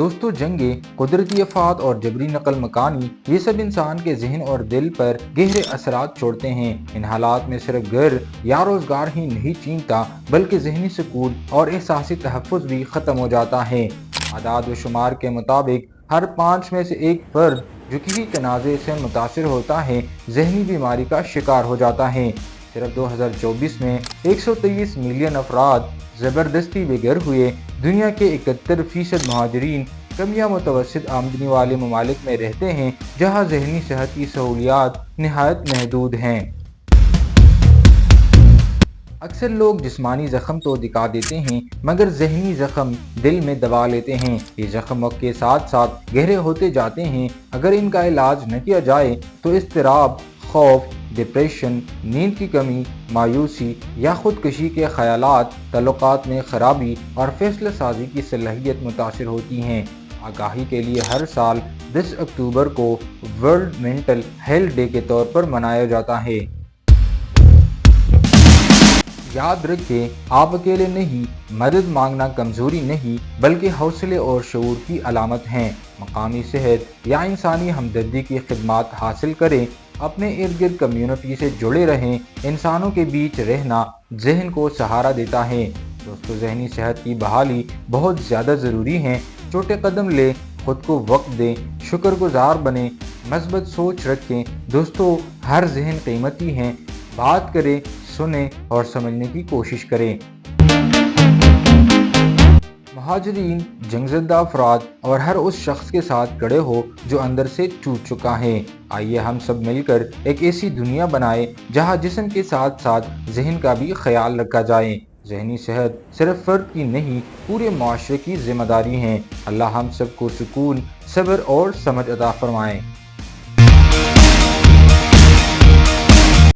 दोस्तों, जंगें, कुदरती आफात और जबरी नकल मकानी ये सब इंसान के जहन और दिल पर गहरे असरात छोड़ते हैं। इन हालात में सिर्फ घर या रोजगार ही नहीं छीनता बल्कि जहनी सुकून और एहसासी तहफ़्फ़ुज़ भी ख़त्म हो जाता है। आदाद व शुमार के मुताबिक हर 5 में से एक फर्द जो किसी तनाज़े से मुतासिर होता है जहनी बीमारी का शिकार हो जाता है। सिर्फ 2024 में 123 मिलियन अफराद ज़बरदस्ती बेघर हुए। दुनिया के 71% महाजरीन कम या मुतवस्सित आमदनी वाले ममालिक में रहते हैं जहाँ जहनी सेहत की सहूलियात नहायत महदूद हैं। अक्सर लोग जिस्मानी ज़ख्म तो दिखा देते हैं मगर जहनी ज़ख्म दिल में दबा लेते हैं। ये ज़ख्म वक्त के साथ साथ गहरे होते जाते हैं। अगर इनका इलाज न किया जाए तो इज़्तिराब, खौफ, डिप्रेशन, नींद की कमी, मायूसी या खुदकुशी के ख़यालात, तल्लुक़ात में ख़राबी और फ़ैसला साजी की सलाहियत मुतासिर होती हैं। आगाही के लिए हर साल 10 अक्टूबर को वर्ल्ड मेंटल हेल्थ डे के तौर पर मनाया जाता है। याद रखें, आप अकेले नहीं, मदद मांगना कमज़ोरी नहीं बल्कि हौसले और शऊर की अलामत हैं। मकामी सेहत या इंसानी हमदर्दी की खिदमत हासिल करें, अपने इर्द गिर्द कम्युनिटी से जुड़े रहें। इंसानों के बीच रहना जहन को सहारा देता है। दोस्तों, जहनी सेहत की बहाली बहुत ज़्यादा ज़रूरी है। छोटे कदम लें, खुद को वक्त दें, शुक्रगुजार बने, मस्बत सोच रखें। दोस्तों, हर जहन कीमती है। बात करें, सुने और समझने की कोशिश करें। महाजरीन, जंगज़दा अफराद और हर उस शख्स के साथ खड़े हो जो अंदर से टूट चुका है। आइए हम सब मिलकर एक ऐसी दुनिया बनाएं जहां जिस्म के साथ साथ जहन का भी ख्याल रखा जाए। जहनी सेहत सिर्फ फर्द की नहीं, पूरे माशरे की जिम्मेदारी है। अल्लाह हम सबको सुकून, सब्र और समझ अता फरमाए।